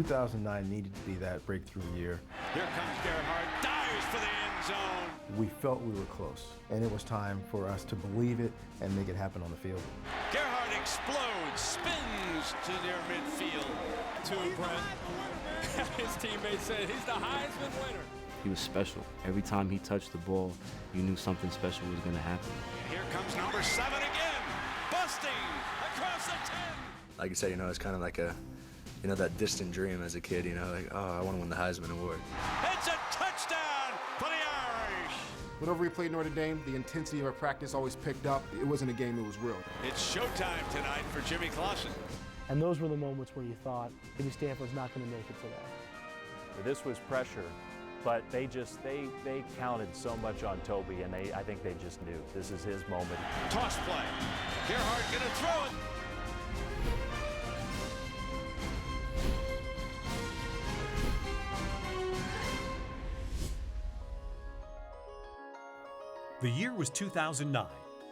2009 needed to be that breakthrough year. Here comes Gerhardt, dives for the end zone. We felt we were close, and it was time for us to believe it and make it happen on the field. Gerhardt explodes, spins to near midfield. To Brent. His teammates said he's the Heisman winner. He was special. Every time he touched the ball, you knew something special was going to happen. Here comes number 7 again, busting across the 10. Like you said, it's kind of like that distant dream as a kid, like, oh, I want to win the Heisman Award. It's a touchdown for the Irish. Whenever we played Notre Dame, the intensity of our practice always picked up. It wasn't a game, it was real. It's showtime tonight for Jimmy Clausen. And those were the moments where you thought, maybe Stanford's not going to make it today. This was pressure, but they counted so much on Toby, and I think they just knew this is his moment. Toss play. Gerhardt gonna throw it. The year was 2009,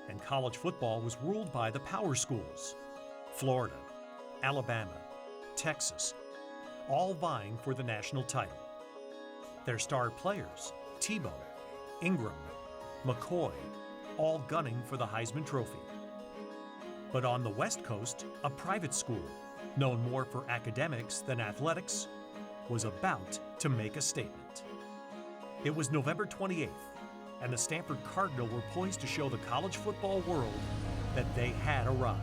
and college football was ruled by the power schools. Florida, Alabama, Texas, all vying for the national title. Their star players, Tebow, Ingram, McCoy, all gunning for the Heisman Trophy. But on the West Coast, a private school, known more for academics than athletics, was about to make a statement. It was November 28th, and the Stanford Cardinal were poised to show the college football world that they had arrived.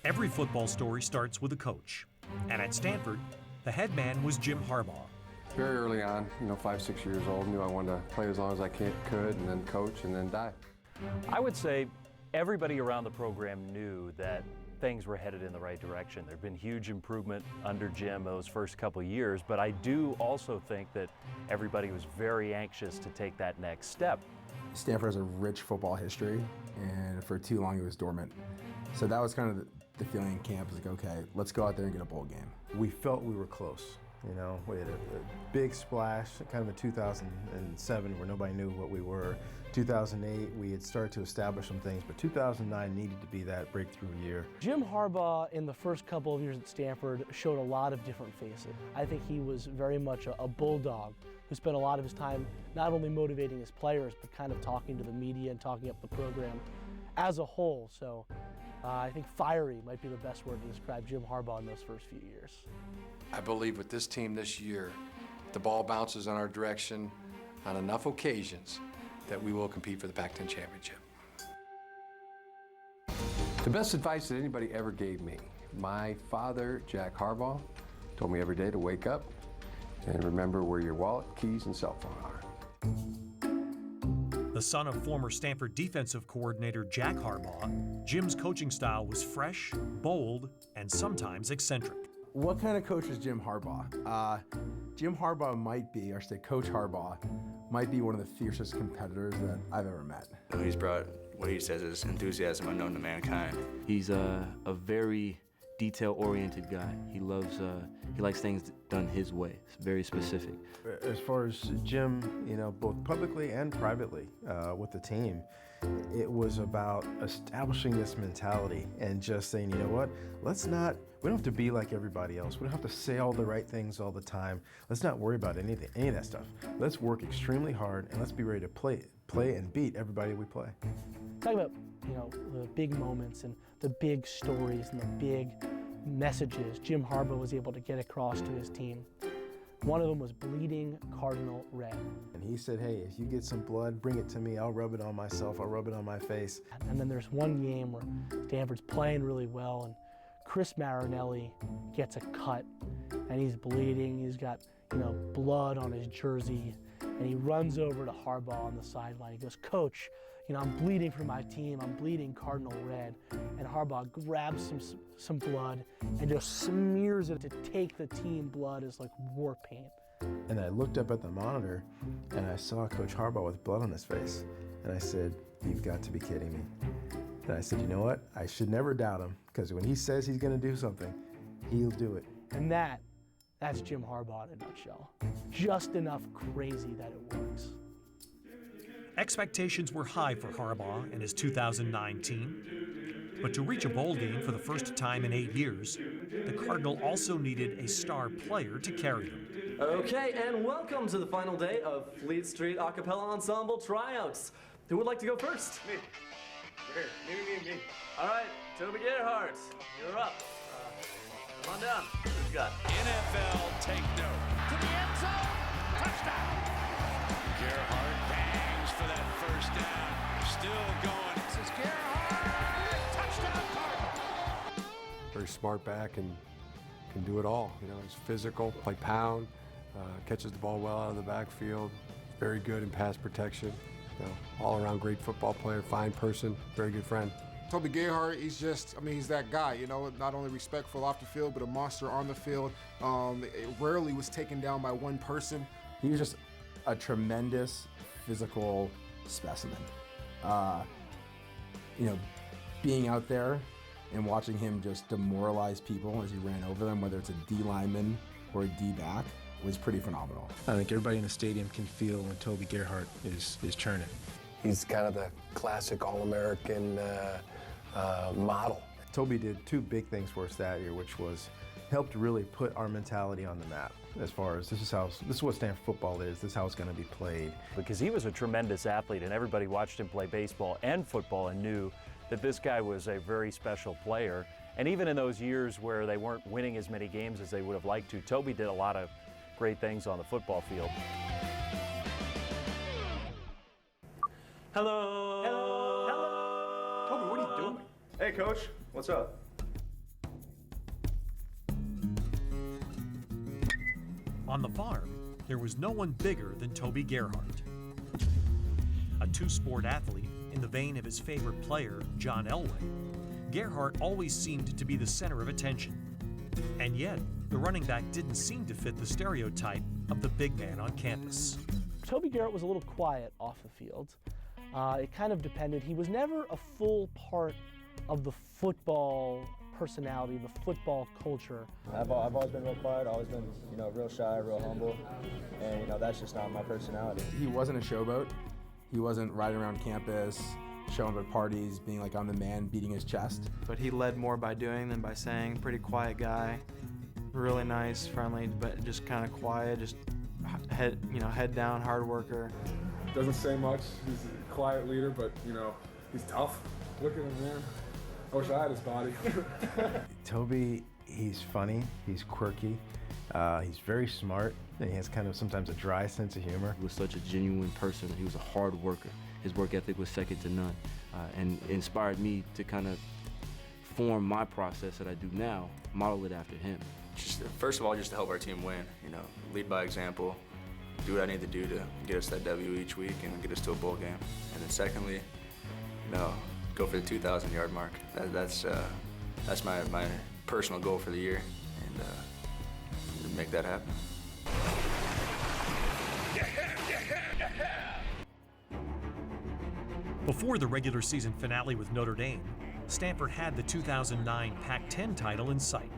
Every football story starts with a coach, and at Stanford, the head man was Jim Harbaugh. Very early on, 5, 6 years old, knew I wanted to play as long as I could, and then coach, and then die. I would say everybody around the program knew that things were headed in the right direction. There'd been huge improvement under Jim those first couple of years, but I do also think that everybody was very anxious to take that next step. Stanford has a rich football history, and for too long it was dormant. So that was kind of the feeling in camp, was like, okay, let's go out there and get a bowl game. We felt we were close. We had a big splash, kind of in 2007 where nobody knew what we were. 2008, we had started to establish some things, but 2009 needed to be that breakthrough year. Jim Harbaugh, in the first couple of years at Stanford, showed a lot of different faces. I think he was very much a bulldog who spent a lot of his time not only motivating his players, but kind of talking to the media and talking up the program as a whole. So I think fiery might be the best word to describe Jim Harbaugh in those first few years. I believe with this team this year, the ball bounces in our direction on enough occasions that we will compete for the Pac-10 championship. The best advice that anybody ever gave me, my father, Jack Harbaugh, told me every day to wake up and remember where your wallet, keys, and cell phone are. The son of former Stanford defensive coordinator Jack Harbaugh, Jim's coaching style was fresh, bold, and sometimes eccentric. What kind of coach is Jim Harbaugh? Jim Harbaugh might be, or say Coach Harbaugh, might be one of the fiercest competitors that I've ever met. He's brought what he says is enthusiasm unknown to mankind. He's a very detail-oriented guy. He likes things done his way. It's very specific. As far as Jim, both publicly and privately with the team, it was about establishing this mentality and just saying, you know what, we don't have to be like everybody else. We don't have to say all the right things all the time. Let's not worry about any of that stuff. Let's work extremely hard and let's be ready to play and beat everybody we play. Talk about, the big moments and the big stories and the big messages Jim Harbaugh was able to get across to his team. One of them was bleeding cardinal red. And he said, hey, if you get some blood, bring it to me. I'll rub it on myself. I'll rub it on my face. And then there's one game where Stanford's playing really well and Chris Marinelli gets a cut and he's bleeding. He's got, blood on his jersey. And he runs over to Harbaugh on the sideline. He goes, Coach, I'm bleeding for my team. I'm bleeding cardinal red. And Harbaugh grabs some blood and just smears it to take the team blood as like war paint. And I looked up at the monitor and I saw Coach Harbaugh with blood on his face. And I said, you've got to be kidding me. And I said, you know what? I should never doubt him, because when he says he's going to do something, he'll do it. And that's Jim Harbaugh in a nutshell. Just enough crazy that it works. Expectations were high for Harbaugh and his 2009 team. But to reach a bowl game for the first time in 8 years, the Cardinal also needed a star player to carry them. Okay, and welcome to the final day of Fleet Street A Cappella Ensemble tryouts. Who would like to go first? Me. Me. All right, Toby Gerhardt, you're up. Come on down. Who's got? NFL take note. To the end zone. Touchdown. Gerhardt bangs for that first down. Still going. This is Gerhardt. Touchdown Cardinal. Very smart back and can do it all. You know, he's physical, play pound, catches the ball well out of the backfield, very good in pass protection. You know, all-around great football player, fine person, very good friend. Toby Gerhardt, he's just, I mean, he's that guy, you know, not only respectful off the field, but a monster on the field. It rarely was taken down by one person. He was just a tremendous physical specimen. You know, being out there and watching him just demoralize people as he ran over them, whether it's a D lineman or a D back, was pretty phenomenal. I think everybody in the stadium can feel when Toby Gerhardt is churning. He's kind of the classic All-American model. Toby did two big things for us that year, which was helped really put our mentality on the map as far as this is what Stanford football is, this is how it's going to be played. Because he was a tremendous athlete, and everybody watched him play baseball and football and knew that this guy was a very special player. And even in those years where they weren't winning as many games as they would have liked to, Toby did a lot of great things on the football field. Hello. Hello. Toby, what are you doing? Hey, Coach. What's up? On the farm, there was no one bigger than Toby Gerhardt. A two-sport athlete in the vein of his favorite player, John Elway, Gerhardt always seemed to be the center of attention. And yet, the running back didn't seem to fit the stereotype of the big man on campus. Toby Gerhardt was a little quiet off the field. It kind of depended. He was never a full part of the football personality, the football culture. I've always been real quiet, always been, you know, real shy, real humble, and, you know, that's just not my personality. He wasn't a showboat. He wasn't riding around campus, showing up at parties, being like, I'm the man, beating his chest. But he led more by doing than by saying. Pretty quiet guy, really nice, friendly, but just kind of quiet, just head down, hard worker. Doesn't say much. He's a quiet leader, but, you know, he's tough. Look at him, man. I wish I had his body. Toby, he's funny, he's quirky, he's very smart, and he has kind of sometimes a dry sense of humor. He was such a genuine person. He was a hard worker. His work ethic was second to none, and inspired me to kind of form my process that I do now, model it after him. Just, first of all, just to help our team win, you know, lead by example, do what I need to do to get us that W each week and get us to a bowl game. And then secondly, you know, go for the 2,000-yard mark. That's my personal goal for the year, and make that happen. Before the regular season finale with Notre Dame, Stanford had the 2009 Pac-10 title in sight.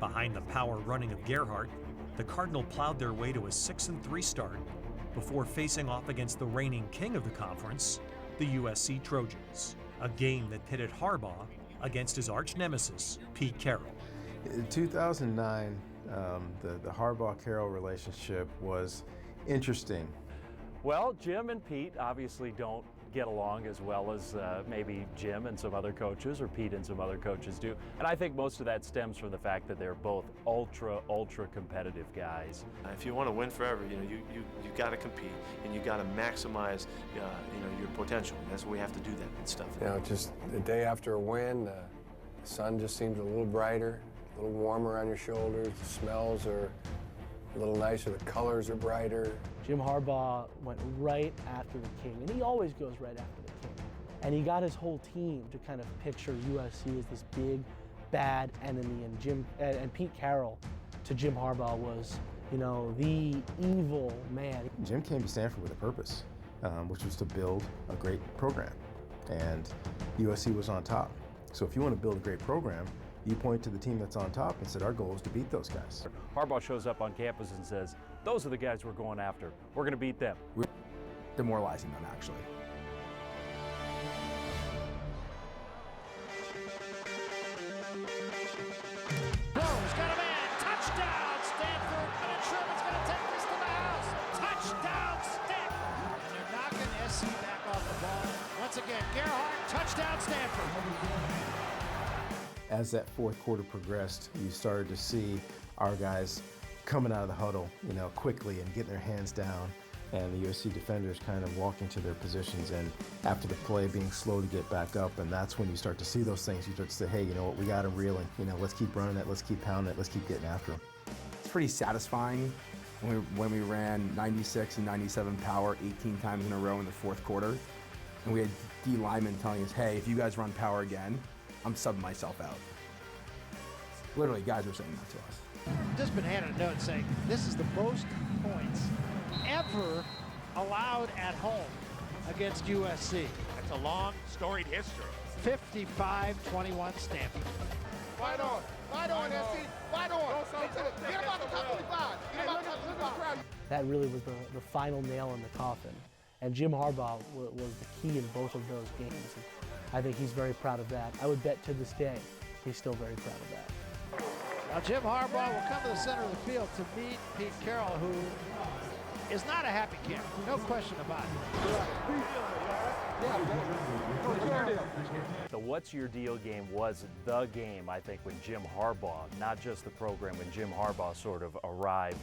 Behind the power running of Gerhardt, the Cardinal plowed their way to a 6-3 start before facing off against the reigning king of the conference, the USC Trojans, a game that pitted Harbaugh against his arch nemesis, Pete Carroll. In 2009, the Harbaugh-Carroll relationship was interesting. Well, Jim and Pete obviously don't get along as well as maybe Jim and some other coaches or Pete and some other coaches do. And I think most of that stems from the fact that they're both ultra competitive guys. If you want to win forever, you know, you got to compete and you got to maximize, you know, your potential. That's why we have to do that and stuff. You know, just the day after a win, the sun just seems a little brighter, a little warmer on your shoulders. The smells are a little nicer. The colors are brighter. Jim Harbaugh went right after the king, and he always goes right after the king. And he got his whole team to kind of picture USC as this big, bad enemy, and Pete Carroll to Jim Harbaugh was, you know, the evil man. Jim came to Stanford with a purpose, which was to build a great program, and USC was on top. So if you want to build a great program, you point to the team that's on top and said, our goal is to beat those guys. Harbaugh shows up on campus and says, those are the guys we're going after. We're going to beat them. We're demoralizing them, actually. and Gerhardt, touchdown Stanford. As that fourth quarter progressed, you started to see our guys coming out of the huddle, quickly and getting their hands down, and the USC defenders kind of walking to their positions, and after the play being slow to get back up, and that's when you start to see those things. You start to say, hey, you know what, we got them reeling. Let's keep running it, let's keep pounding it, let's keep getting after them. It's pretty satisfying when we ran 96 and 97 power 18 times in a row in the fourth quarter, and we had D linemen telling us, hey, if you guys run power again, I'm subbing myself out. Literally, guys were saying that to us. Just been handed a note saying this is the most points ever allowed at home against USC. That's a long, storied history. 55-21 Stanford. Fight on, SC, fight on. Get him out the top 25. Get him out the top 25. That really was the final nail in the coffin. And Jim Harbaugh was the key in both of those games. And I think he's very proud of that. I would bet to this day he's still very proud of that. Now Jim Harbaugh will come to the center of the field to meet Pete Carroll, who is not a happy camper, no question about it. The What's Your Deal game was the game, I think, when Jim Harbaugh, not just the program, when Jim Harbaugh sort of arrived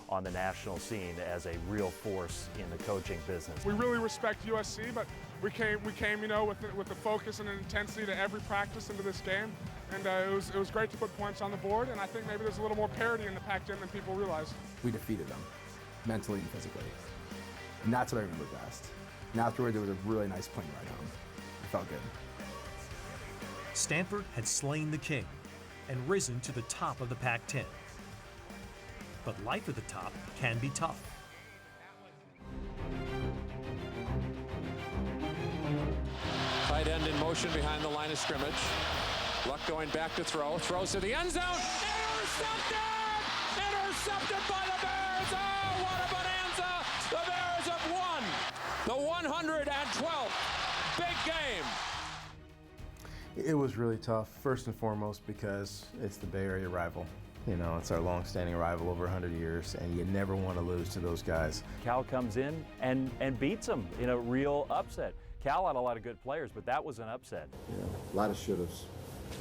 on the national scene as a real force in the coaching business. We really respect USC, but we came, with the focus and intensity to every practice into this game, and it was great to put points on the board. And I think maybe there's a little more parity in the Pac-10 than people realize. We defeated them, mentally and physically, and that's what I remember best. And afterward, there was a really nice plane ride home. It felt good. Stanford had slain the king and risen to the top of the Pac-10. But life at the top can be tough. Tight end in motion behind the line of scrimmage. Luck going back to throw. Throws to the end zone. Intercepted! Intercepted by the Bears! Oh, what a bonanza! The Bears have won the 112th big game. It was really tough, first and foremost, because it's the Bay Area rival. It's our long-standing rival over 100 years, and you never want to lose to those guys. Cal comes in and beats them in a real upset. Cal had a lot of good players, but that was an upset. Yeah, a lot of should-haves,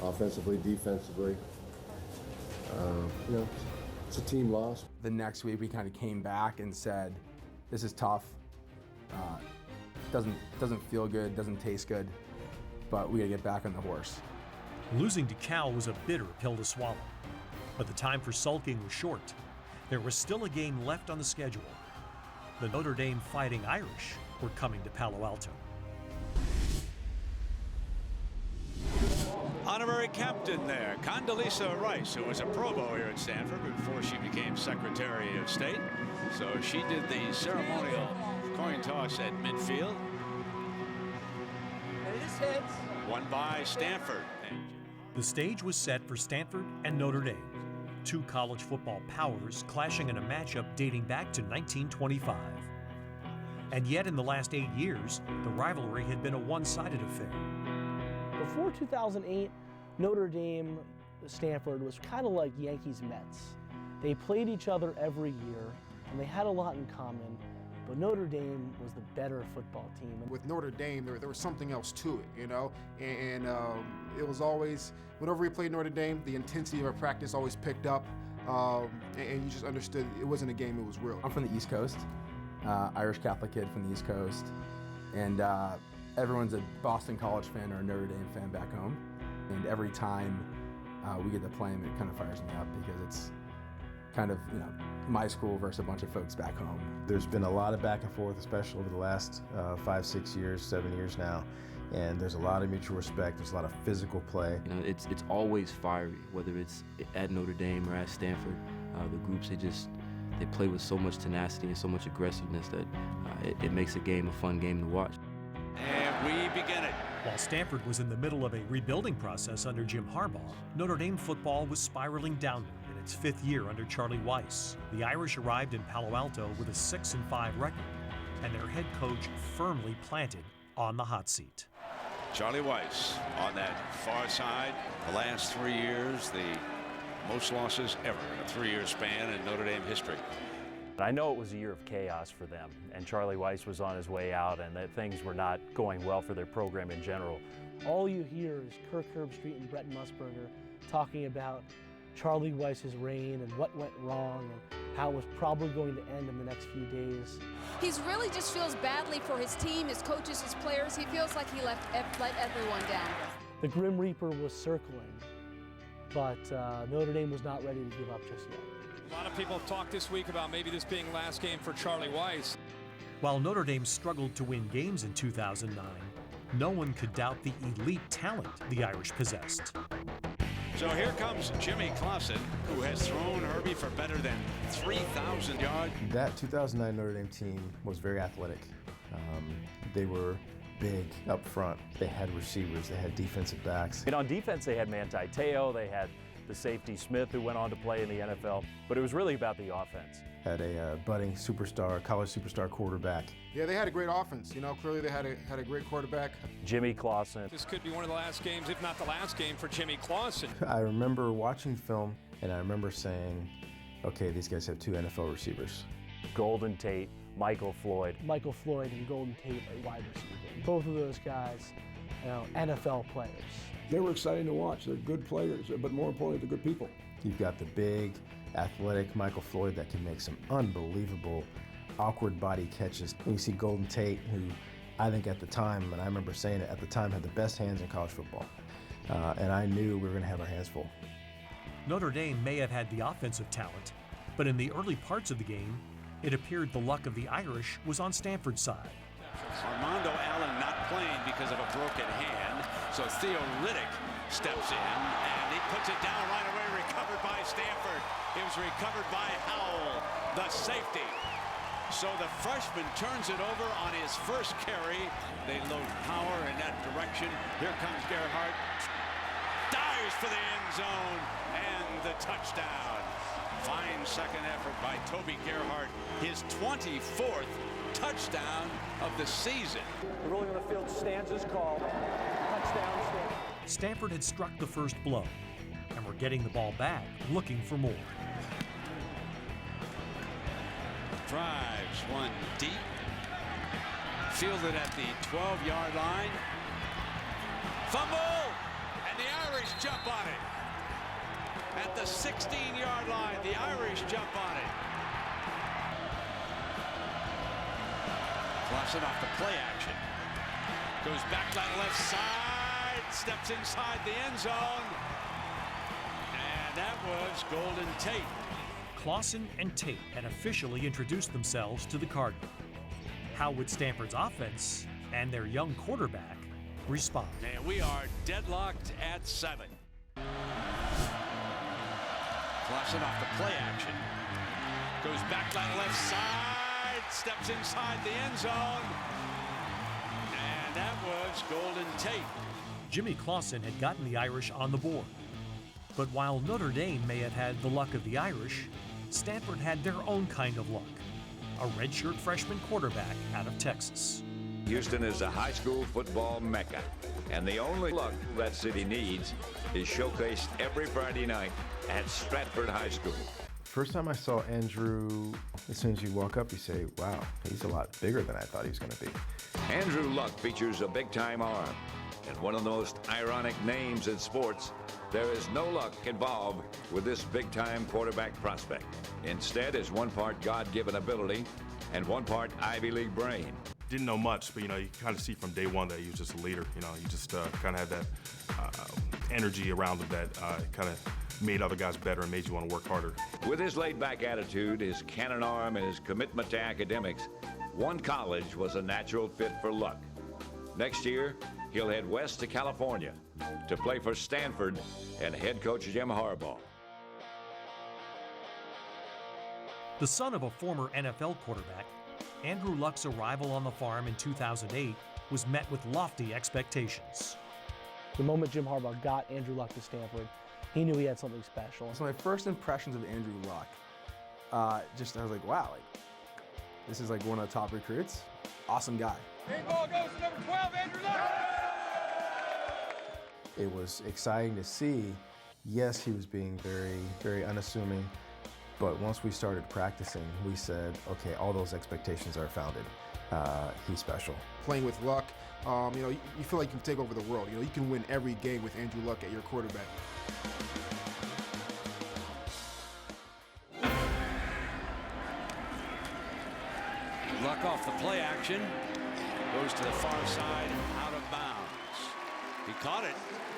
offensively, defensively. It's a team loss. The next week, we kind of came back and said, this is tough. Doesn't feel good, doesn't taste good, but we got to get back on the horse. Losing to Cal was a bitter pill to swallow. But the time for sulking was short. There was still a game left on the schedule. The Notre Dame Fighting Irish were coming to Palo Alto. Honorary captain there, Condoleezza Rice, who was a provo here at Stanford before she became Secretary of State. So she did the ceremonial coin toss at midfield. Won by Stanford. The stage was set for Stanford and Notre Dame, two college football powers clashing in a matchup dating back to 1925. And yet in the last 8 years, the rivalry had been a one-sided affair. Before 2008, Notre Dame, Stanford was kind of like Yankees-Mets. They played each other every year, and they had a lot in common, but Notre Dame was the better football team. With Notre Dame, there was something else to it, and it was always, whenever we played Notre Dame, the intensity of our practice always picked up, and you just understood it wasn't a game, it was real. I'm from the East Coast, Irish Catholic kid from the East Coast, and everyone's a Boston College fan or a Notre Dame fan back home, and every time we get to play them, it kind of fires me up because it's kind of, my school versus a bunch of folks back home. There's been a lot of back and forth, especially over the last 5, 6 years, 7 years now, and there's a lot of mutual respect. There's a lot of physical play. It's always fiery, whether it's at Notre Dame or at Stanford. The groups, they play with so much tenacity and so much aggressiveness that it makes a game a fun game to watch. And we begin it. While Stanford was in the middle of a rebuilding process under Jim Harbaugh, Notre Dame football was spiraling downward in its 5th year under Charlie Weiss. The Irish arrived in Palo Alto with a 6-5 record, and their head coach firmly planted on the hot seat. Charlie Weiss on that far side. The last 3 years, the most losses ever in a 3-year span in Notre Dame history. And I know it was a year of chaos for them, and Charlie Weiss was on his way out, and that things were not going well for their program in general. All you hear is Kirk Herbstreit and Brett Musburger talking about Charlie Weiss's reign and what went wrong and how it was probably going to end in the next few days. He really just feels badly for his team, his coaches, his players. He feels like he let everyone down. The Grim Reaper was circling, but Notre Dame was not ready to give up just yet. A lot of people have talked this week about maybe this being last game for Charlie Weiss. While Notre Dame struggled to win games in 2009, no one could doubt the elite talent the Irish possessed. So here comes Jimmy Clausen, who has thrown Herbie for better than 3,000 yards. That 2009 Notre Dame team was very athletic. They were big up front. They had receivers. They had defensive backs. And on defense, they had Manti Te'o. They had the safety Smith, who went on to play in the NFL. But it was really about the offense. Had a budding superstar, college superstar quarterback. Yeah, they had a great offense. You know, clearly they had a great quarterback. Jimmy Clausen. This could be one of the last games, if not the last game, for Jimmy Clausen. I remember watching film, and I remember saying, okay, these guys have 2 NFL receivers. Golden Tate, Michael Floyd. Michael Floyd and Golden Tate are wide receivers. Both of those guys, NFL players. They were exciting to watch. They're good players, but more importantly, they're good people. You've got the big, athletic Michael Floyd that can make some unbelievable, awkward body catches. And you see Golden Tate, who I think at the time, and I remember saying it at the time, had the best hands in college football. And I knew we were going to have our hands full. Notre Dame may have had the offensive talent, but in the early parts of the game, it appeared the luck of the Irish was on Stanford's side. Armando Allen not playing because of a broken hand, so Theo Riddick steps in, and he puts it down right away, recovered by Stanford. It was recovered by Howell, the safety. So the freshman turns it over on his first carry. They load power in that direction. Here comes Gerhardt. Dives for the end zone, and the touchdown. Fine second effort by Toby Gerhardt, his 24th touchdown of the season. The ruling on the field stands as called. Touchdown Stanford. Stanford had struck the first blow, and were getting the ball back, looking for more. Drives one deep. Fielded at the 12-yard line. Fumble! And the Irish jump on it. At the 16-yard line, the Irish jump on it. Clausen off the play action. Goes back to the left side, steps inside the end zone. And that was Golden Tate. Clausen and Tate had officially introduced themselves to the Cardinal. How would Stanford's offense and their young quarterback respond? And we are deadlocked at 7. Clausen off the play action. Goes back to the left side, steps inside the end zone. And that was Golden Tate. Jimmy Clausen had gotten the Irish on the board. But while Notre Dame may have had the luck of the Irish, Stanford had their own kind of luck. A redshirt freshman quarterback out of Texas. Houston is a high school football mecca, and the only luck that city needs is showcased every Friday night at Stratford High School. First time I saw Andrew, as soon as you walk up, you say, wow, he's a lot bigger than I thought he was going to be. Andrew Luck features a big-time arm, and one of the most ironic names in sports. There is no luck involved with this big-time quarterback prospect. Instead, is one part God-given ability and one part Ivy League brain. Didn't know much, but you kind of see from day one that he was just a leader. He just kind of had that energy around him that kind of made other guys better and made you want to work harder. With his laid-back attitude, his cannon arm, and his commitment to academics, one college was a natural fit for Luck. Next year, he'll head west to California to play for Stanford and head coach Jim Harbaugh. The son of a former NFL quarterback, Andrew Luck's arrival on the farm in 2008 was met with lofty expectations. The moment Jim Harbaugh got Andrew Luck to Stanford, he knew he had something special. So my first impressions of Andrew Luck, I was like, wow, this is like one of the top recruits. Awesome guy. Green ball goes to number 12, Andrew Luck. It was exciting to see. Yes, he was being very, very unassuming, But once we started practicing, we said, okay, all those expectations are founded. He's special. Playing with Luck, you feel like you can take over the world. You can win every game with Andrew Luck at your quarterback. Luck off the play action, goes to the far side, out of bounds. He caught it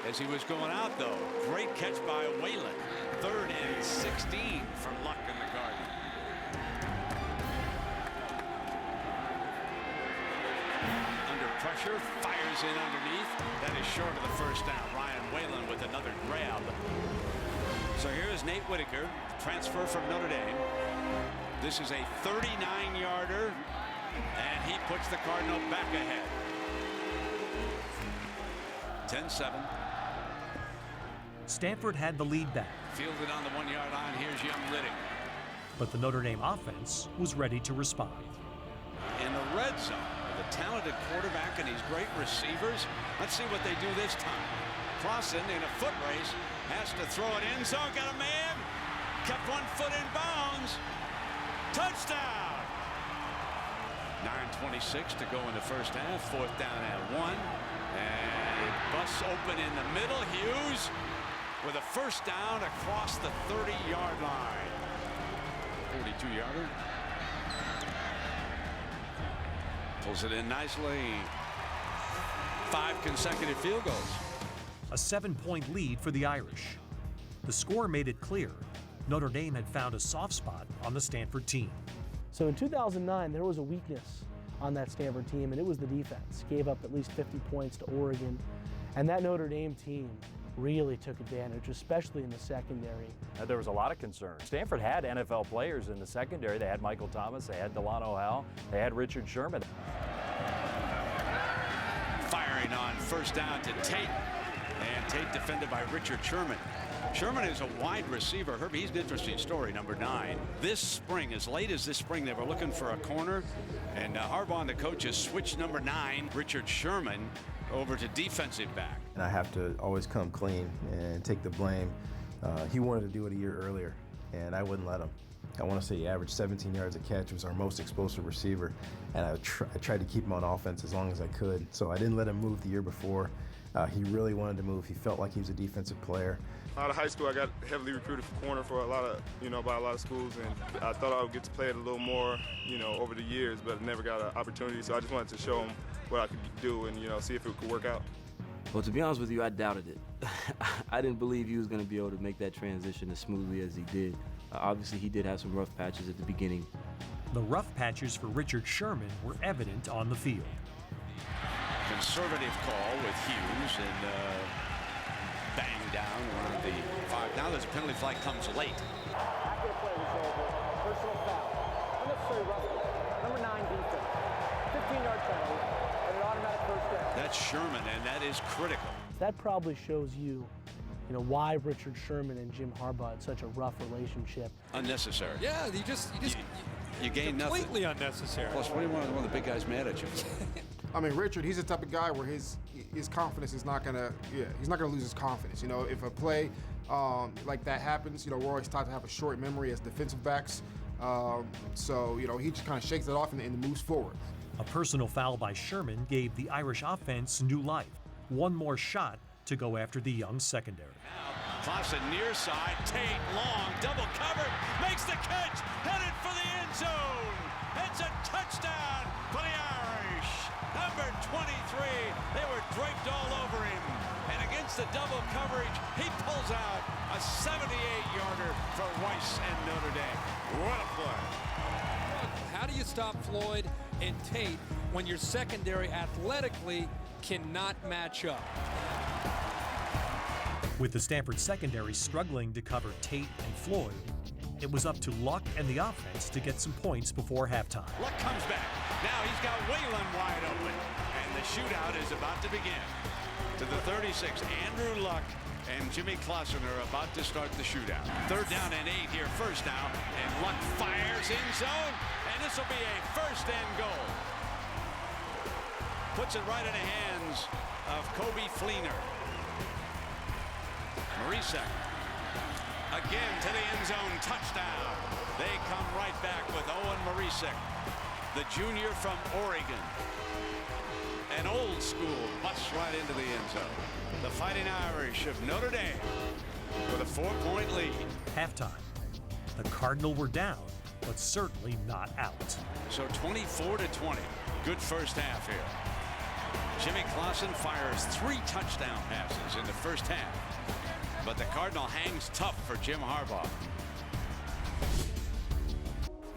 as he was going out, though. Great catch by Whalen. 3rd and 16 for Luck in the Garden. Under pressure, fires in underneath. That is short of the first down. Ryan Whalen with another grab. So here's Nate Whitaker, transfer from Notre Dame. This is a 39-yarder, and he puts the Cardinal back ahead. 10-7. Stanford had the lead back. Fielded on the 1-yard line. Here's young Liddick. But the Notre Dame offense was ready to respond. In the red zone, with a talented quarterback and these great receivers. Let's see what they do this time. Clausen in a foot race has to throw it in zone. Got a man. Kept 1 foot in bounds. Touchdown! 9:26 to go in the first half. 4th down at 1. And it busts open in the middle. Hughes with a first down across the 30-yard line. 42-yarder. Pulls it in nicely. 5 consecutive field goals. A 7-point lead for the Irish. The score made it clear Notre Dame had found a soft spot on the Stanford team. So in 2009, there was a weakness on that Stanford team, and it was the defense. Gave up at least 50 points to Oregon, and that Notre Dame team really took advantage, especially in the secondary. There was a lot of concern. Stanford had NFL players in the secondary. They had Michael Thomas, they had Delano Howell, they had Richard Sherman. Firing on first down to Tate, and Tate defended by Richard Sherman. Sherman is a wide receiver. Herbie, he's an interesting story, number 9. This spring, as late as this spring, they were looking for a corner, and Harbaugh and the coaches switched number 9, Richard Sherman, over to defensive back. And I have to always come clean and take the blame. He wanted to do it a year earlier, and I wouldn't let him. I want to say he averaged 17 yards a catch. He was our most explosive receiver, and I tried to keep him on offense as long as I could. So I didn't let him move the year before. He really wanted to move. He felt like he was a defensive player. Out of high school, I got heavily recruited for corner for a lot of, by a lot of schools, and I thought I would get to play it a little more, over the years, but never got an opportunity. So I just wanted to show him what I could do and, see if it could work out. Well, to be honest with you, I doubted it. I didn't believe he was going to be able to make that transition as smoothly as he did. Obviously, he did have some rough patches at the beginning. The rough patches for Richard Sherman were evident on the field. Conservative call with Hughes, and bang down one of the 5. Now there's a penalty flag comes late. After the play was over, personal foul, unnecessary roughness, number 9 defense, 15-yard penalty, and an automatic first down. That's Sherman, and that is critical. That probably shows you, why Richard Sherman and Jim Harbaugh had such a rough relationship. Unnecessary. Yeah, you gain nothing. Completely unnecessary. Plus, what do you want one of the big guys mad at you? I mean, Richard, he's the type of guy where his confidence is not gonna, he's not gonna lose his confidence. If a play like that happens, we're always taught to have a short memory as defensive backs. So he just kind of shakes it off and moves forward. A personal foul by Sherman gave the Irish offense new life. One more shot to go after the young secondary. Clausen near side, Tate long, double covered, makes the catch, headed for the end zone. It's a touchdown for the Irish. Number 23, they were draped all over him. And against the double coverage, he pulls out a 78-yarder for Weiss and Notre Dame. What a play. How do you stop Floyd and Tate when your secondary athletically cannot match up? With the Stanford secondary struggling to cover Tate and Floyd, it was up to Luck and the offense to get some points before halftime. Luck comes back. Now he's got Whalen wide open. And the shootout is about to begin. To the 36, Andrew Luck and Jimmy Clausen are about to start the shootout. 3rd down and 8 here, first down. And Luck fires in zone. And this will be a first and goal. Puts it right in the hands of Kobe Fleener. Marisek Again to the end zone, touchdown. They come right back with Owen Marisek, the junior from Oregon. An old school busts right into the end zone. The Fighting Irish of Notre Dame with a 4-point lead. Halftime. The Cardinal were down, but certainly not out. So 24-20. Good first half here. Jimmy Clausen fires 3 touchdown passes in the first half. But the Cardinal hangs tough for Jim Harbaugh.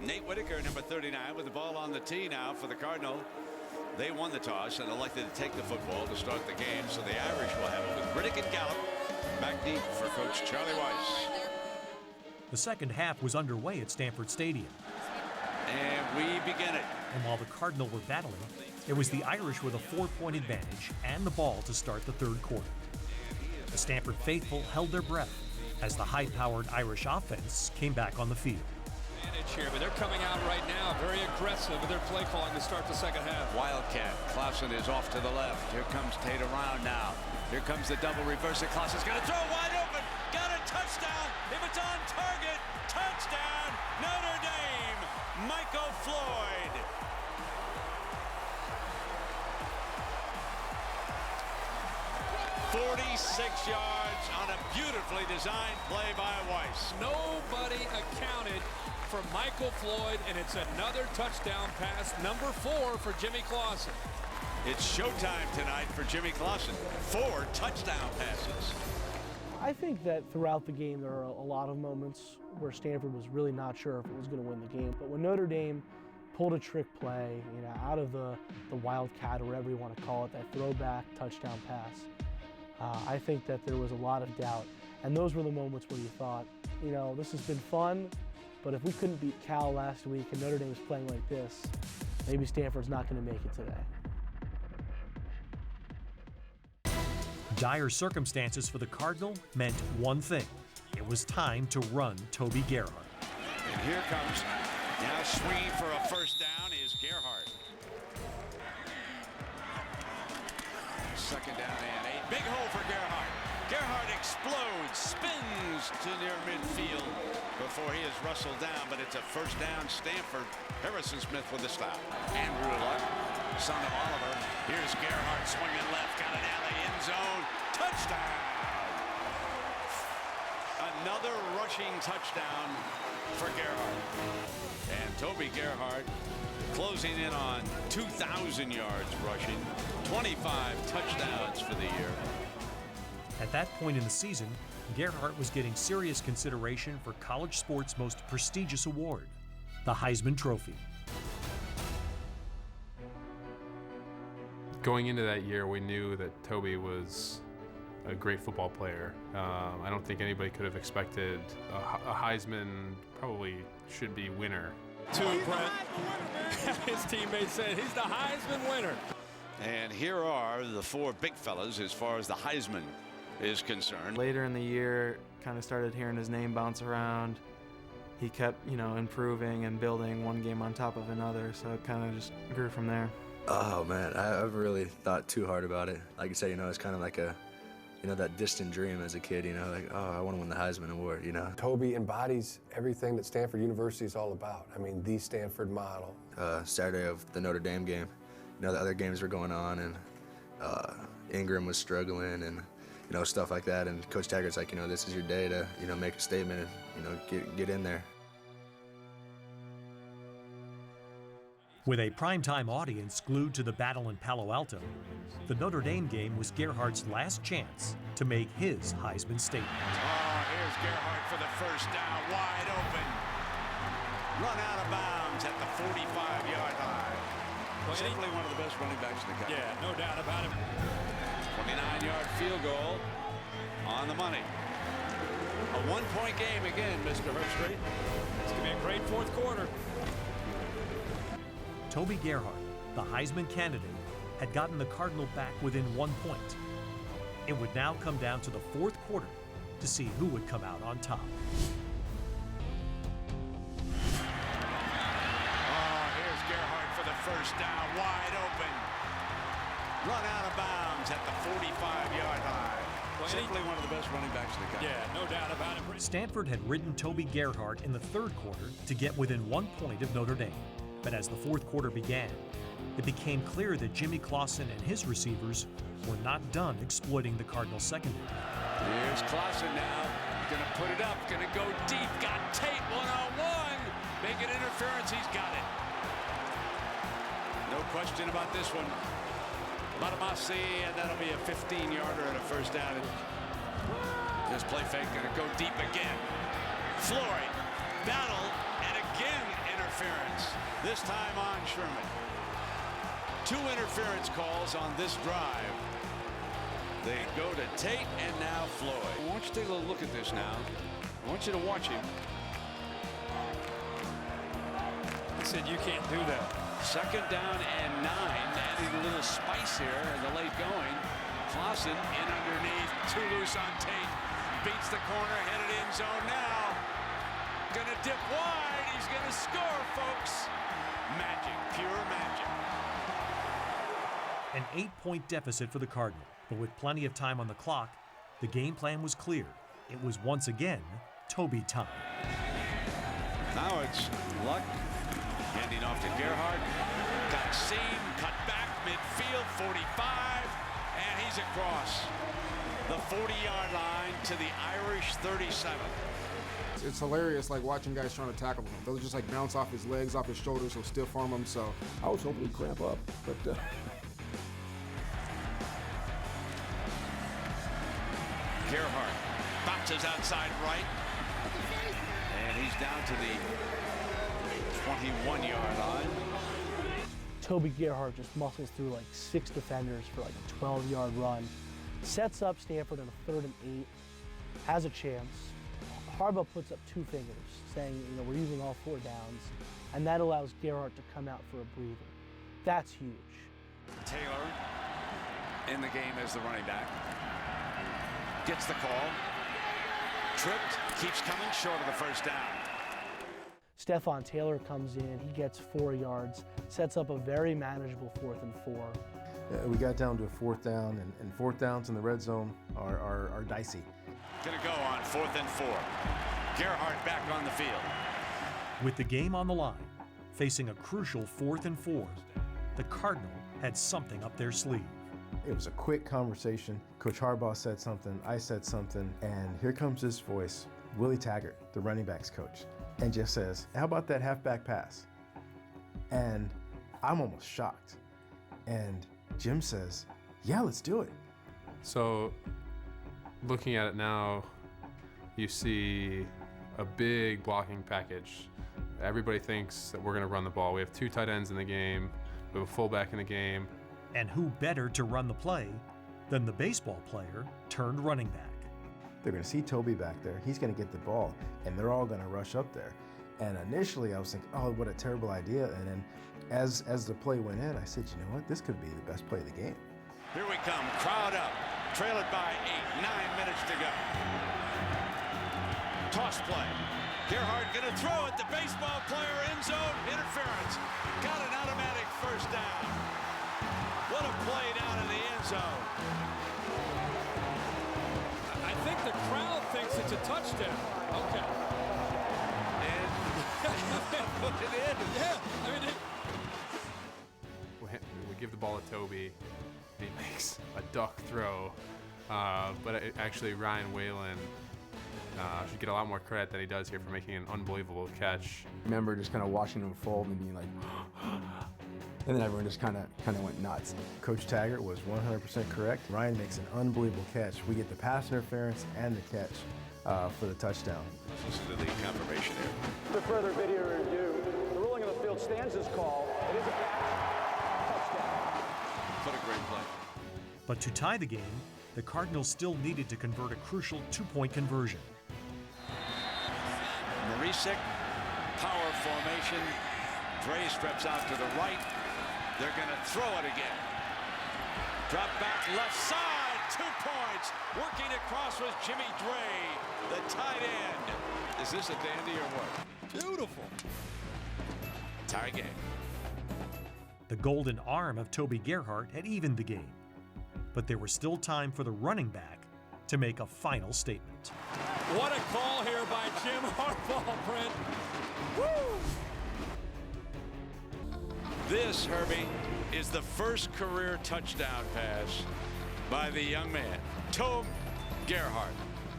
Nate Whitaker, number 39, with the ball on the tee now for the Cardinal. They won the toss and elected to take the football to start the game, so the Irish will have it with Riddick and Gallup back deep for Coach Charlie Weiss. The second half was underway at Stanford Stadium. And we begin it. And while the Cardinal were battling, it was the Irish with a 4-point advantage and the ball to start the third quarter. The Stanford faithful held their breath as the high-powered Irish offense came back on the field. Here, but they're coming out right now very aggressive with their play calling to start the second half. Wildcat. Clausen is off to the left. Here comes Tate around now. Here comes the double reverse. And Clausen's going to throw wide open. Got a touchdown. If it's on target, touchdown, Notre Dame. Michael Floyd. "46 yards on a beautifully designed play by Weiss. Nobody accounted for Michael Floyd, and it's another touchdown pass, number 4 for Jimmy Clausen. It's showtime tonight for Jimmy Clausen. 4 touchdown passes. I think that throughout the game there are a lot of moments where Stanford was really not sure if it was going to win the game. But when Notre Dame pulled a trick play, out of the Wildcat, or whatever you want to call it, that throwback touchdown pass, I think that there was a lot of doubt. And those were the moments where you thought, this has been fun, but if we couldn't beat Cal last week and Notre Dame was playing like this, maybe Stanford's not going to make it today. Dire circumstances for the Cardinal meant one thing. It was time to run Toby Gerhart. And here comes, now swinging for a first down is Gerhart. Second down and 8. Big hole for Gerhart. Gerhart explodes, spins to near midfield before he is rustled down, but it's a first down Stanford. Harrison Smith with the stop. Andrew Luck, son of Oliver. Here's Gerhart swinging left, got it down the end zone. Touchdown! Another rushing touchdown for Gerhart. And Toby Gerhart closing in on 2,000 yards rushing, 25 touchdowns for the year. At that point in the season, Gerhart was getting serious consideration for college sports' most prestigious award, the Heisman Trophy. Going into that year, we knew that Toby was a great football player. I don't think anybody could have expected a Heisman, probably should be winner. Brent. His teammates said he's the Heisman winner. And here are the 4 big fellas as far as the Heisman is concerned. Later in the year, kind of started hearing his name bounce around. He kept, improving and building one game on top of another, so it kind of just grew from there. Oh man, I've really thought too hard about it. Like you say, it's kind of like a, that distant dream as a kid, like, oh, I want to win the Heisman Award, Toby embodies everything that Stanford University is all about. I mean, the Stanford model. Saturday of the Notre Dame game, the other games were going on, and Ingram was struggling, and stuff like that. And Coach Taggart's like, this is your day to, make a statement and, get in there. With a primetime audience glued to the battle in Palo Alto, the Notre Dame game was Gerhart's last chance to make his Heisman statement. Oh, here's Gerhart for the first down, wide open. Run out of bounds at the 45-yard line. Simply one of the best running backs in the country. Yeah, no doubt about it. 29-yard field goal on the money. A 1-point game again, Mr. Herbstreit. It's going to be a great fourth quarter. Toby Gerhart, the Heisman candidate, had gotten the Cardinal back within 1 point. It would now come down to the fourth quarter to see who would come out on top. Oh, here's Gerhart for the first down, wide open. Run out of bounds at the 45-yard line. Well, Simply one of the best running backs in the country. Yeah, no doubt about it. Stanford had ridden Toby Gerhart in the third quarter to get within 1 point of Notre Dame. But as the fourth quarter began, it became clear that Jimmy Clausen and his receivers were not done exploiting the Cardinals' secondary. Here's Clausen now. Gonna put it up, gonna go deep. Got Tate one-on-one. Making interference, he's got it. No question about this one. Matamasi, and that'll be a 15-yarder and a first down. This play fake gonna go deep again. Floyd, battle, and again interference. This time on Sherman. 2 interference calls on this drive. They go to Tate and now Floyd. I want you to take a little look at this now. I want you to watch him. I said you can't do that. 2nd down and 9. Adding a little spice here in the late going. Clausen in underneath. 2 loose on Tate. Beats the corner, headed end zone now. Gonna dip wide. He's gonna score, folks. Magic, pure magic. An 8-point deficit for the Cardinals, but with plenty of time on the clock, the game plan was clear. It was once again Toby time. Now it's Luck handing off to Gerhart. Got seam, cut back midfield, 45, and he's across the 40-yard line to the Irish 37. It's hilarious, like watching guys trying to tackle him. They'll just like bounce off his legs, off his shoulders, he'll stiff arm him. So I was hoping he'd cramp up, but. Gerhart bounces outside right, and he's down to the 21-yard line. Toby Gerhart just muscles through like 6 defenders for like a 12-yard run. Sets up Stanford on a 3rd and 8. Has a chance. Harbaugh puts up 2 fingers, saying, we're using all 4 downs, and that allows Gerhart to come out for a breather. That's huge. Taylor in the game as the running back. Gets the call. Tripped, keeps coming short of the first down. Stephon Taylor comes in, he gets 4 yards, sets up a very manageable 4th and 4. We got down to a 4th down, and 4th downs in the red zone are dicey. Gonna go on 4th and 4. Gerhart back on the field. With the game on the line, facing a crucial 4th and 4, the Cardinal had something up their sleeve. It was a quick conversation. Coach Harbaugh said something, I said something, and here comes this voice, Willie Taggart, the running backs coach, and just says, how about that halfback pass? And I'm almost shocked. And Jim says, yeah, let's do it. So looking at it now, you see a big blocking package. Everybody thinks that we're going to run the ball. We have 2 tight ends in the game. We have a fullback in the game. And who better to run the play than the baseball player turned running back? They're going to see Toby back there. He's going to get the ball, and they're all going to rush up there. And initially, I was thinking, oh, what a terrible idea. And then as the play went in, I said, you know what? This could be the best play of the game. Here we come. Crowd up. Trail it by 8. 9 minutes to go. Toss play. Gerhart going to throw it. The baseball player end zone. Interference. Got an automatic first down. What a play down in the end zone. I think the crowd thinks it's a touchdown. Okay. And it is. Yeah. I mean, We give the ball to Toby. He makes a duck throw. But actually, Ryan Whalen should get a lot more credit than he does here for making an unbelievable catch. I remember just kind of watching him fold and being like, and then everyone just kind of went nuts. Coach Taggart was 100% correct. Ryan makes an unbelievable catch. We get the pass interference and the catch for the touchdown. Listen to the confirmation here. For further video review, the ruling of the field stands as call. It is a catch. Touchdown. What a great play. But to tie the game, the Cardinals still needed to convert a crucial 2-point conversion. Marisik, power formation. Dre steps out to the right. They're going to throw it again. Drop back left side, 2 points. Working across was Jimmy Dre, the tight end. Is this a dandy or what? beautiful. Tie game. The golden arm of Toby Gerhart had evened the game, but there was still time for the running back to make a final statement. What a call here by Jim Harbaugh, Brent. Woo! This, Herbie, is the first career touchdown pass by the young man, Toby Gerhart.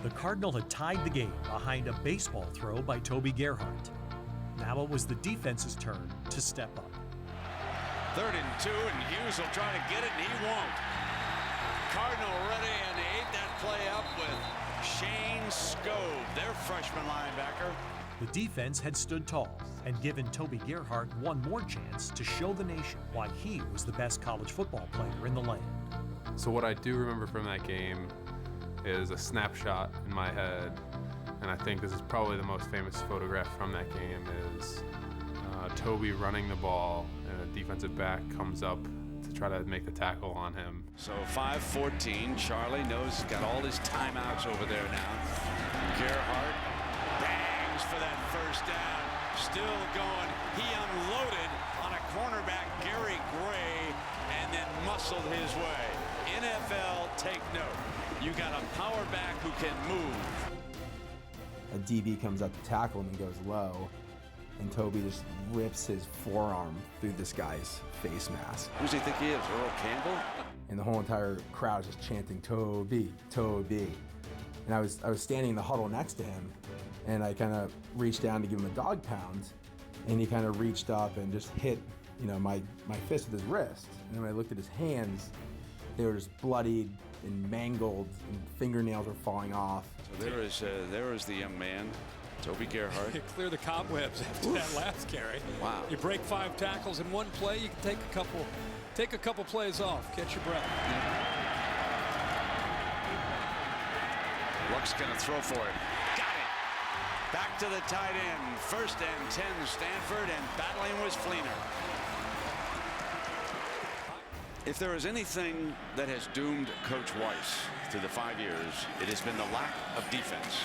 The Cardinal had tied the game behind a baseball throw by Toby Gerhart. Now it was the defense's turn to step up. 3rd and 2, and Hughes will try to get it, and he won't. Cardinal ready, and they ate that play up with Shane Scove, their freshman linebacker. The defense had stood tall and given Toby Gerhart one more chance to show the nation why he was the best college football player in the land. So what I do remember from that game is a snapshot in my head, and I think this is probably the most famous photograph from that game, is Toby running the ball, and a defensive back comes up to try to make the tackle on him. So 5-14, Charlie knows he's got all his timeouts over there now. Gerhart bangs for that first down, still going. He unloaded on a cornerback, Gary Gray, and then muscled his way. NFL, take note. You got a power back who can move. A DB comes up to tackle him and goes low, and Toby just rips his forearm through this guy's face mask. Who does he think he is, Earl Campbell? And the whole entire crowd is just chanting, Toby, Toby. And I was standing in the huddle next to him, and I kind of reached down to give him a dog pound, and he kind of reached up and just hit, my fist with his wrist. And then when I looked at his hands, they were just bloodied and mangled, and fingernails were falling off. So there is the young man, Toby Gerhart. You clear the cobwebs after that last carry. Wow. You break 5 tackles in one play, you can take a couple plays off, catch your breath. Luck's gonna throw for it. Got it. Back to the tight end. 1st and 10, Stanford, and battling was Fleener. If there is anything that has doomed Coach Weiss through the 5 years, it has been the lack of defense.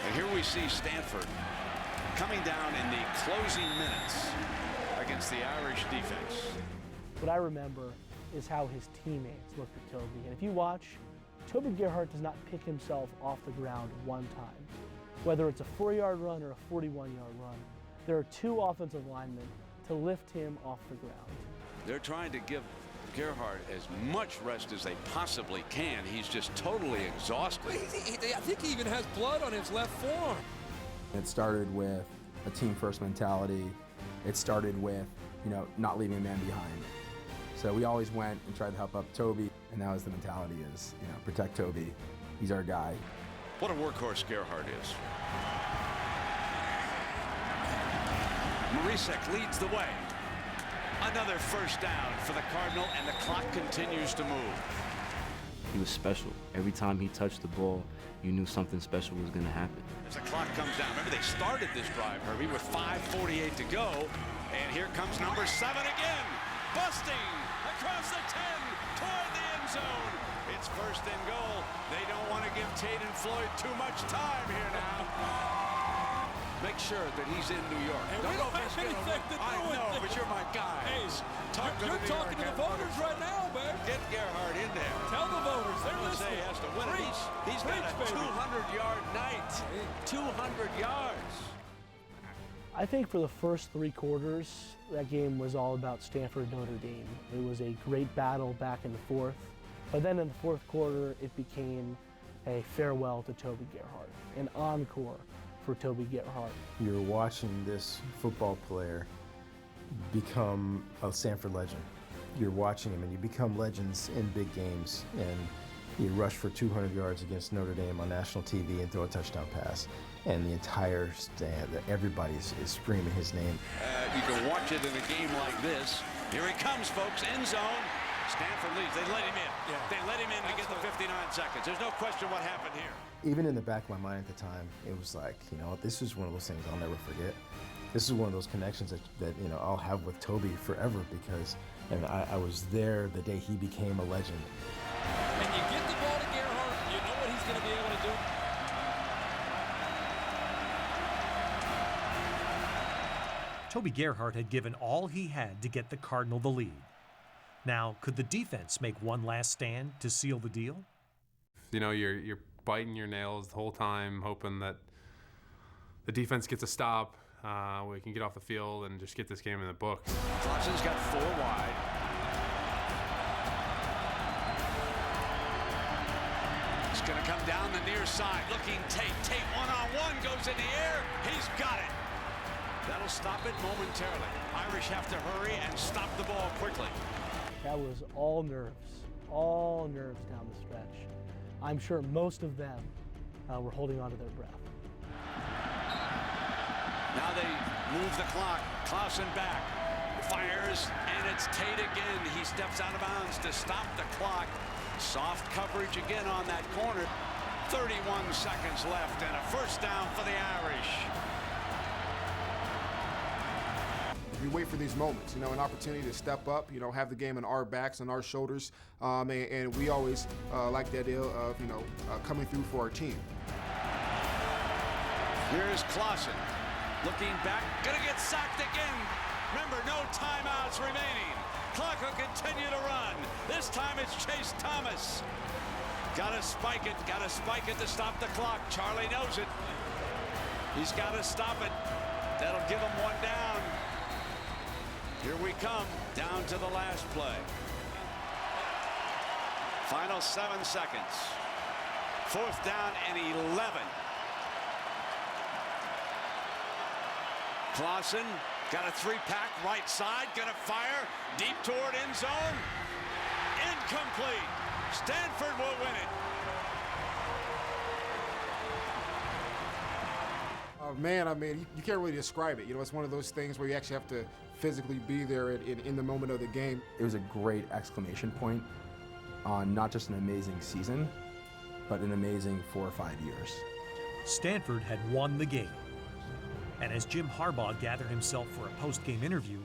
And here we see Stanford coming down in the closing minutes against the Irish defense. What I remember is how his teammates looked at Toby. And if you watch, Toby Gerhart does not pick himself off the ground one time. Whether it's a 4-yard run or a 41-yard run, there are 2 offensive linemen to lift him off the ground. They're trying to give Gerhart as much rest as they possibly can. He's just totally exhausted. I think he even has blood on his left forearm. It started with a team-first mentality. It started with, not leaving a man behind. So we always went and tried to help up Toby, and that was the mentality is, protect Toby. He's our guy. What a workhorse Gerhart is. Marisek leads the way. Another first down for the Cardinal, and the clock continues to move. He was special. Every time he touched the ball, you knew something special was going to happen. As the clock comes down, remember they started this drive, Herbie, with 5:48 to go, and here comes number 7 again, busting across the 10 toward the end zone. It's 1st and goal. They don't want to give Tate and Floyd too much time here now. Make sure that he's in New York. And we don't have anything to do with I know, but you're my guy. Hey, you're talking to the voters right now, man. Get Gerhart in there. Tell the voters. They're listening. He has to win it. He's got a 200-yard night. 200 yards. I think for the first 3 quarters, that game was all about Stanford Notre Dame. It was a great battle back and forth. But then in the 4th quarter, it became a farewell to Toby Gerhart, an encore for Toby Gerhart. You're watching this football player become a Stanford legend. You're watching him, and you become legends in big games. And you rush for 200 yards against Notre Dame on national TV and throw a touchdown pass. And the entire stand, everybody is screaming his name. You can watch it in a game like this. Here he comes, folks, end zone. Stanford leads. They let him in. Yeah. They let him in to get the 59 seconds. There's no question what happened here. Even in the back of my mind at the time, it was like, this is one of those things I'll never forget. This is one of those connections that I'll have with Toby forever, because I was there the day he became a legend. And you get the ball to Gerhart, you know what he's going to be able to do. Toby Gerhart had given all he had to get the Cardinal the lead. Now, could the defense make one last stand to seal the deal? You're biting your nails the whole time, hoping that the defense gets a stop, we can get off the field and just get this game in the books. Clausen's got 4 wide. He's going to come down the near side, looking Tate. Tate one-on-one, goes in the air. He's got it. That'll stop it momentarily. Irish have to hurry and stop the ball quickly. That was all nerves down the stretch. I'm sure most of them were holding on to their breath. Now they move the clock. Clausen back, fires, and it's Tate again. He steps out of bounds to stop the clock. Soft coverage again on that corner. 31 seconds left and a first down for the Irish. We wait for these moments, an opportunity to step up, have the game on our backs and our shoulders, and we always like the idea of, coming through for our team. Here's Clausen, looking back, gonna get sacked again. Remember, no timeouts remaining. Clock will continue to run. This time it's Chase Thomas. Gotta spike it to stop the clock. Charlie knows it. He's gotta stop it. That'll give him one down. Here we come, down to the last play. Final 7 seconds. 4th down and 11. Clausen got a 3-pack right side, gonna fire deep toward end zone. Incomplete. Stanford will win it. Man, I mean, you can't really describe it. It's one of those things where you actually have to physically be there in the moment of the game. It was a great exclamation point on not just an amazing season, but an amazing 4 or 5 years. Stanford had won the game. And as Jim Harbaugh gathered himself for a post-game interview,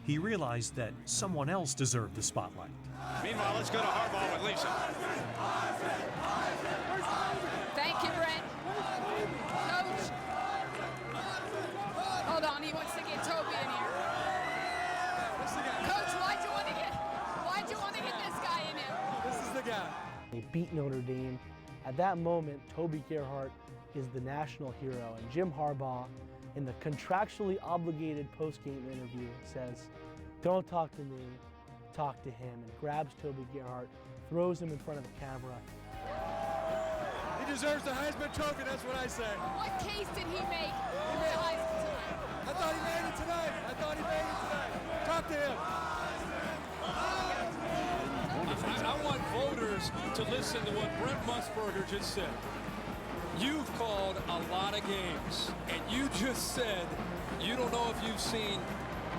he realized that someone else deserved the spotlight. Meanwhile, let's go to Harbaugh with Lisa. Thank you, Brent. Coach. Hold on, he wants to get Toby in here. Coach, why'd you want to get this guy in here? This is the guy. They beat Notre Dame. At that moment, Toby Gerhart is the national hero, and Jim Harbaugh, in the contractually obligated post-game interview, says, "Don't talk to me, talk to him," and grabs Toby Gerhart, throws him in front of the camera. He deserves the Heisman Trophy, that's what I say. What case did he make for the Heisman tonight? I thought he made it tonight. Talk to him. I want voters to listen to what Brent Musburger just said. You've called a lot of games, and you just said you don't know if you've seen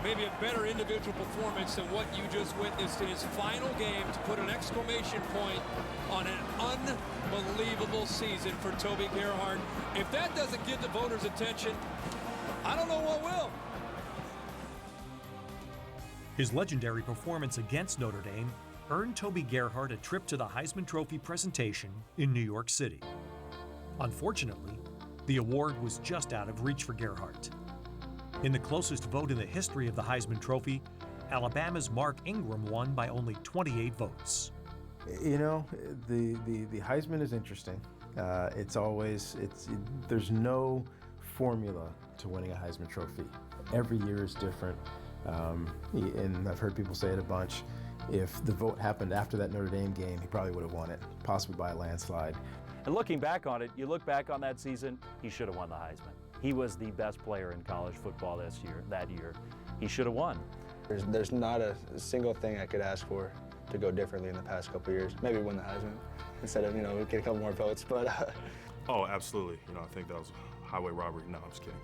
maybe a better individual performance than what you just witnessed in his final game to put an exclamation point on an unbelievable season for Toby Gerhart. If that doesn't get the voters' attention, I don't know what will. His legendary performance against Notre Dame earned Toby Gerhart a trip to the Heisman Trophy presentation in New York City. Unfortunately, the award was just out of reach for Gerhart. In the closest vote in the history of the Heisman Trophy, Alabama's Mark Ingram won by only 28 votes. The Heisman is interesting. There's no formula to winning a Heisman Trophy. Every year is different, and I've heard people say it a bunch. If the vote happened after that Notre Dame game, he probably would have won it, possibly by a landslide. And looking back on it, you look back on that season, he should have won the Heisman. He was the best player in college football that year. He should have won. There's not a single thing I could ask for to go differently in the past couple of years. Maybe win the Heisman instead of, get a couple more votes, but. Oh, absolutely. I think that was highway robbery. No, I'm just kidding.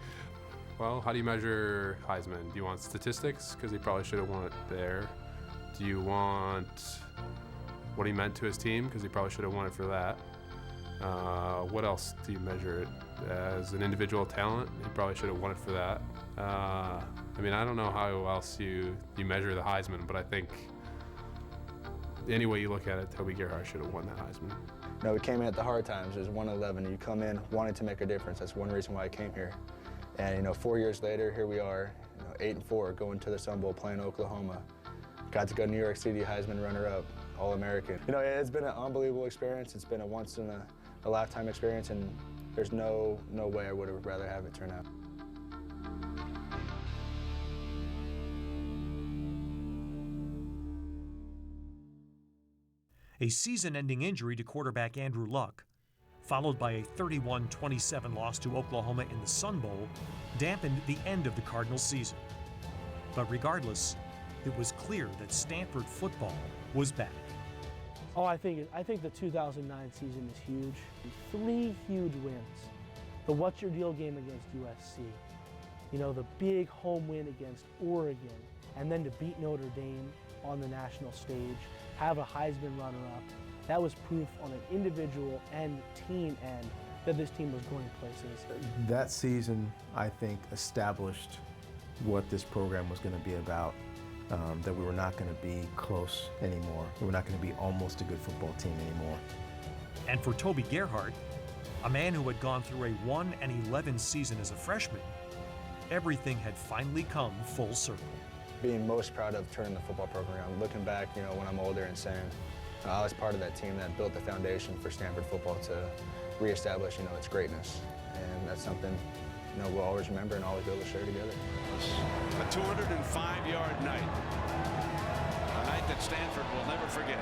Well, how do you measure Heisman? Do you want statistics? Because he probably should have won it there. Do you want what he meant to his team? Because he probably should have won it for that. What else do you measure it as? An individual talent? He probably should have won it for that. I don't know how else you measure the Heisman, but I think any way you look at it, Toby Gerhart should have won that Heisman. No, we came in at the hard times. It was 1-11. You come in wanting to make a difference. That's one reason why I came here. And 4 years later, here we are, 8-4, going to the Sun Bowl, playing Oklahoma. Got to go to New York City, Heisman runner-up, All-American. It's been an unbelievable experience. It's been a once in a a lifetime experience, and there's no way I would have rather have it turn out. A season-ending injury to quarterback Andrew Luck, followed by a 31-27 loss to Oklahoma in the Sun Bowl, dampened the end of the Cardinals' season. But regardless, it was clear that Stanford football was back. Oh, I think the 2009 season is huge. 3 huge wins. The What's Your Deal game against USC. You know, the big home win against Oregon. And then to beat Notre Dame on the national stage, have a Heisman runner-up. That was proof on an individual and team end that this team was going places. That season, I think, established what this program was going to be about. That we were not going to be close anymore. We were not going to be almost a good football team anymore. And for Toby Gerhart, a man who had gone through a 1-11 season as a freshman, everything had finally come full circle. Being most proud of turning the football program around, looking back, you know, when I'm older and saying, I was part of that team that built the foundation for Stanford football to reestablish, you know, its greatness. And that's something, you know, we'll always remember and always be able to share together. A 205-yard night. A night that Stanford will never forget.